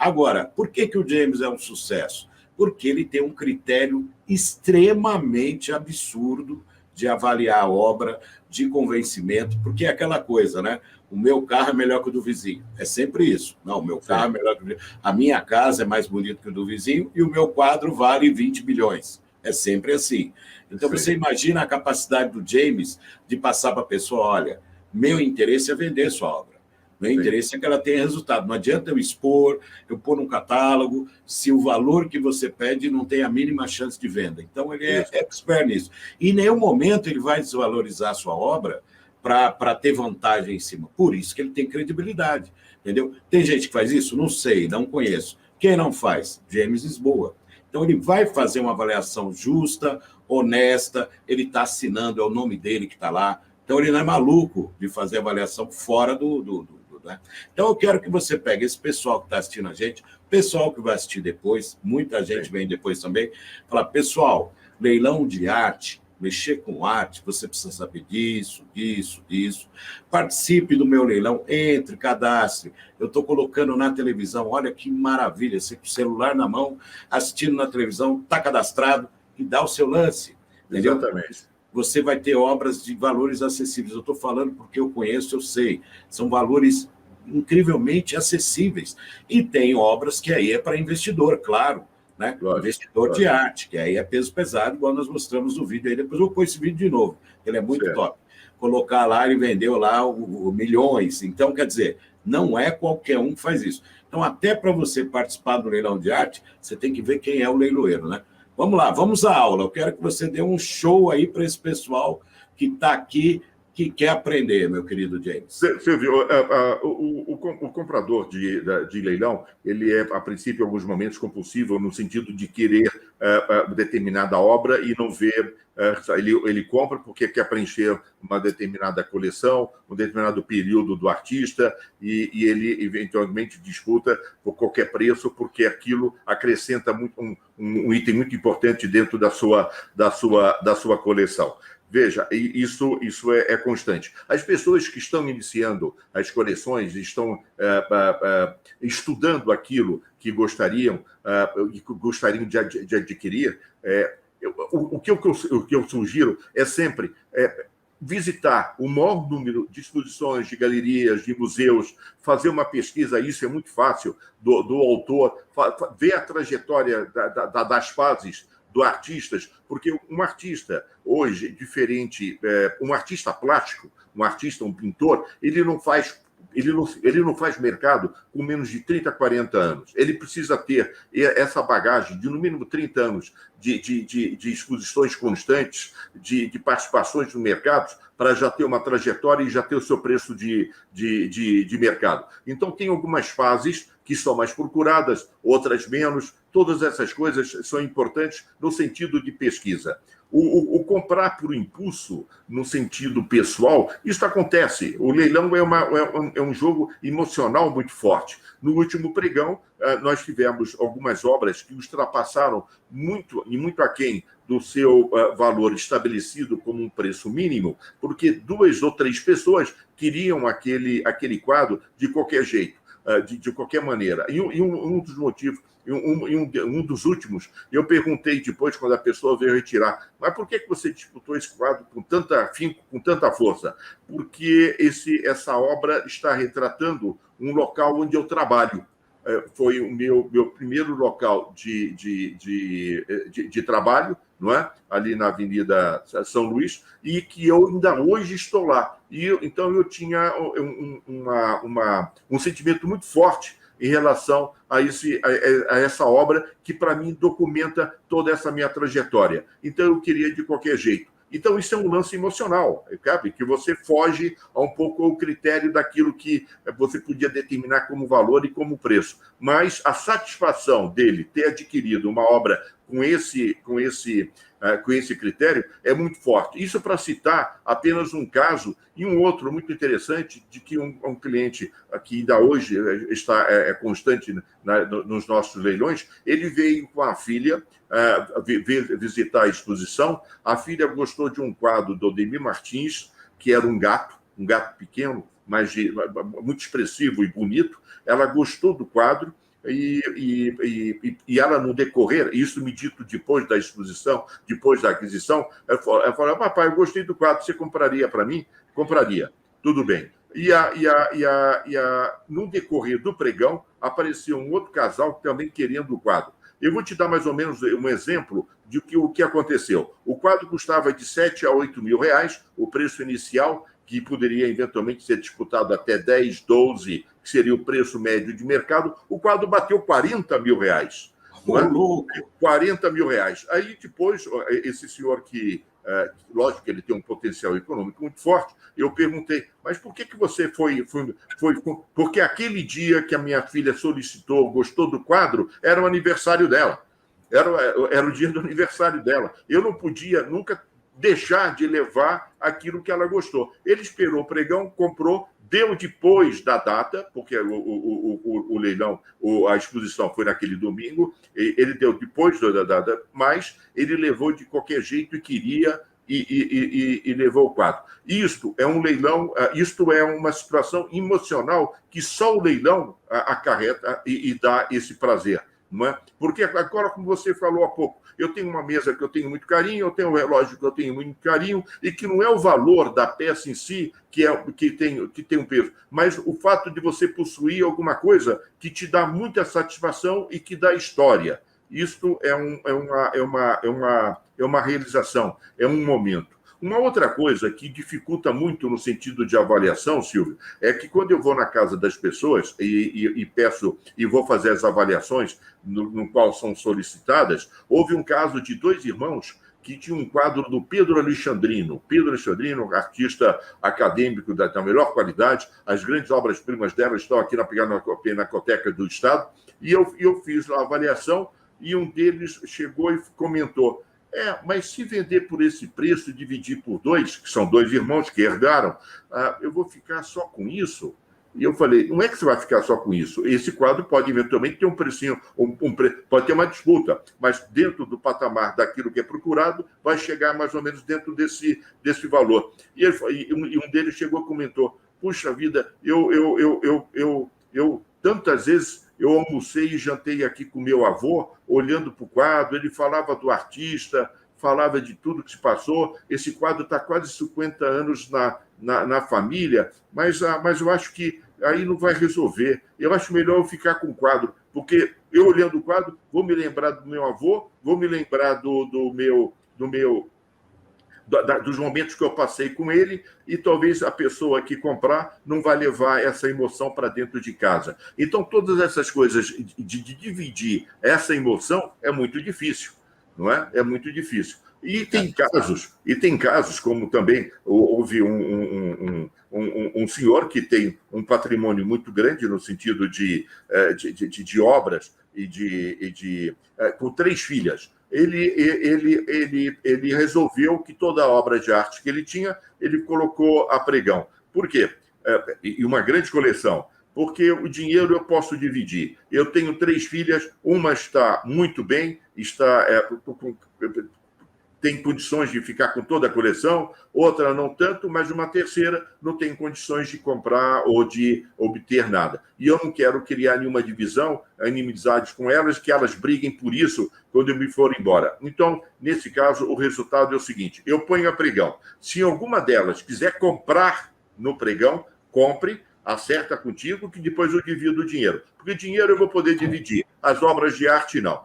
Agora, por que o James é um sucesso? Porque ele tem um critério extremamente absurdo de avaliar a obra, de convencimento, porque é aquela coisa, né? O meu carro é melhor que o do vizinho. É sempre isso. Não, o meu carro é melhor que o do vizinho. A minha casa é mais bonita que o do vizinho e o meu quadro vale 20 bilhões. É sempre assim. Então, você imagina a capacidade do James de passar para a pessoa, olha, meu interesse é vender sua obra. Meu interesse é que ela tenha resultado. Não adianta eu expor, eu pôr num catálogo, se o valor que você pede não tem a mínima chance de venda. Então, ele é expert nisso. E em nenhum momento ele vai desvalorizar a sua obra para ter vantagem em cima. Por isso que ele tem credibilidade. Entendeu? Tem gente que faz isso? Não sei, não conheço. Quem não faz? James Lisboa. Então, ele vai fazer uma avaliação justa, honesta, ele está assinando, é o nome dele que está lá. Então, ele não é maluco de fazer avaliação fora né? Então, eu quero que você pegue esse pessoal que está assistindo a gente, pessoal que vai assistir depois, muita gente vem depois também, falar, pessoal, leilão de arte, mexer com arte, você precisa saber disso, disso. Participe do meu leilão, entre, cadastre. Eu estou colocando na televisão, olha que maravilha, você com o celular na mão, assistindo na televisão, está cadastrado e dá o seu lance. Entendeu? Exatamente. Você vai ter obras de valores acessíveis. Eu estou falando porque eu conheço, eu sei. São valores incrivelmente acessíveis. E tem obras que aí é para investidor, claro. Né? Lógico, investidor de arte, que aí é peso pesado, igual nós mostramos no vídeo. Aí depois eu vou pôr esse vídeo de novo. Ele é muito top. Colocar lá, ele vendeu lá o milhões. Então, quer dizer, não é qualquer um que faz isso. Então, até para você participar do leilão de arte, você tem que ver quem é o leiloeiro, né? Vamos lá, vamos à aula. Eu quero que você dê um show aí para esse pessoal que está aqui, que quer aprender, meu querido James. Você viu, o comprador de leilão, ele é, a princípio, em alguns momentos, compulsivo, no sentido de querer determinada obra e não ver. Ele compra porque quer preencher uma determinada coleção, um determinado período do artista, e ele, eventualmente, disputa por qualquer preço, porque aquilo acrescenta muito, um item muito importante dentro da sua coleção. Veja, isso é constante. As pessoas que estão iniciando as coleções, estão estudando aquilo que gostariam de adquirir, o que eu sugiro é sempre visitar o maior número de exposições, de galerias, de museus, fazer uma pesquisa, isso é muito fácil, do autor, ver a trajetória das fases do artistas, porque um artista hoje diferente, um artista plástico, um pintor, ele não faz mercado com menos de 30, 40 anos. Ele precisa ter essa bagagem de, no mínimo, 30 anos de exposições constantes, de participações no mercado, para já ter uma trajetória e já ter o seu preço de mercado. Então, tem algumas fases que são mais procuradas, outras menos. Todas essas coisas são importantes no sentido de pesquisa. O comprar por impulso, no sentido pessoal, isso acontece. O leilão é um jogo emocional muito forte. No último pregão, nós tivemos algumas obras que ultrapassaram muito aquém do seu valor estabelecido como um preço mínimo, porque 2 ou 3 pessoas queriam aquele quadro de qualquer jeito, de qualquer maneira. E um dos motivos, um dos últimos, eu perguntei depois, quando a pessoa veio retirar, mas por que você disputou esse quadro com tanto afinco, com tanta força? Porque essa obra está retratando um local onde eu trabalho. Foi o meu primeiro local de trabalho, não é? Ali na Avenida São Luís, e que eu ainda hoje estou lá. Então eu tinha um sentimento muito forte em relação a essa obra que, para mim, documenta toda essa minha trajetória. Então, eu queria de qualquer jeito. Então, isso é um lance emocional, sabe? Que você foge um pouco ao critério daquilo que você podia determinar como valor e como preço. Mas a satisfação dele ter adquirido uma obra com esse critério é muito forte. Isso para citar apenas um caso e um outro muito interessante de que um cliente que ainda hoje está constante nos nossos leilões, ele veio com a filha visitar a exposição. A filha gostou de um quadro do Odemir Martins, que era um gato pequeno, mas muito expressivo e bonito. Ela gostou do quadro e ela no decorrer, isso me dito depois da exposição, depois da aquisição, ela falou, papai, eu gostei do quadro, você compraria para mim? Compraria, tudo bem. No decorrer do pregão, apareceu um outro casal também querendo o quadro. Eu vou te dar mais ou menos um exemplo de o que aconteceu. O quadro custava de 7 a 8 mil reais, o preço inicial, que poderia eventualmente ser disputado até 10, 12, que seria o preço médio de mercado. O quadro bateu 40 mil reais. Não é? 40 mil reais. Aí depois, esse senhor que, lógico que ele tem um potencial econômico muito forte, eu perguntei, mas por que você foi? Porque aquele dia que a minha filha solicitou, gostou do quadro, era o aniversário dela. Era o dia do aniversário dela. Eu não podia nunca deixar de levar aquilo que ela gostou. Ele esperou o pregão, comprou, deu depois da data, porque o leilão, a exposição foi naquele domingo, ele deu depois da data, mas ele levou de qualquer jeito e queria e levou o quadro. Isto é um leilão, isto é uma situação emocional que só o leilão acarreta e dá esse prazer. Não é? Porque agora, como você falou há pouco, eu tenho uma mesa que eu tenho muito carinho, eu tenho um relógio que eu tenho muito carinho, e que não é o valor da peça em si que tem um peso, mas o fato de você possuir alguma coisa que te dá muita satisfação e que dá história. Isto é uma realização, é um momento. Uma outra coisa que dificulta muito no sentido de avaliação, Silvio, é que quando eu vou na casa das pessoas e peço e vou fazer as avaliações no qual são solicitadas, houve um caso de 2 irmãos que tinham um quadro do Pedro Alexandrino. Pedro Alexandrino, artista acadêmico da melhor qualidade, as grandes obras-primas dela estão aqui na Pinacoteca do Estado, e eu fiz a avaliação e um deles chegou e comentou, mas se vender por esse preço e dividir por 2, que são 2 irmãos que herdaram, eu vou ficar só com isso? E eu falei, não é que você vai ficar só com isso. Esse quadro pode eventualmente ter um precinho, pode ter uma disputa, mas dentro do patamar daquilo que é procurado, vai chegar mais ou menos dentro desse valor. E um deles chegou e comentou, puxa vida, eu tantas vezes eu almocei e jantei aqui com meu avô, olhando para o quadro, ele falava do artista, falava de tudo que se passou. Esse quadro está quase 50 anos na família, mas eu acho que aí não vai resolver. Eu acho melhor eu ficar com o quadro, porque eu olhando o quadro, vou me lembrar do meu avô, vou me lembrar dos momentos que eu passei com ele, e talvez a pessoa que comprar não vai levar essa emoção para dentro de casa. Então, todas essas coisas de dividir essa emoção é muito difícil, não é? É muito difícil. E tem casos, como também houve um senhor que tem um patrimônio muito grande no sentido de obras com 3 filhas. Ele resolveu que toda a obra de arte que ele tinha, ele colocou a pregão. Por quê? E uma grande coleção. Porque o dinheiro eu posso dividir. Eu tenho 3 filhas, uma está muito bem, tem condições de ficar com toda a coleção, outra não tanto, mas uma terceira não tem condições de comprar ou de obter nada. E eu não quero criar nenhuma divisão, inimizades com elas, que elas briguem por isso quando eu me for embora. Então, nesse caso, o resultado é o seguinte, eu ponho a pregão. Se alguma delas quiser comprar no pregão, compre, acerta contigo, que depois eu divido o dinheiro. Porque dinheiro eu vou poder dividir, as obras de arte não.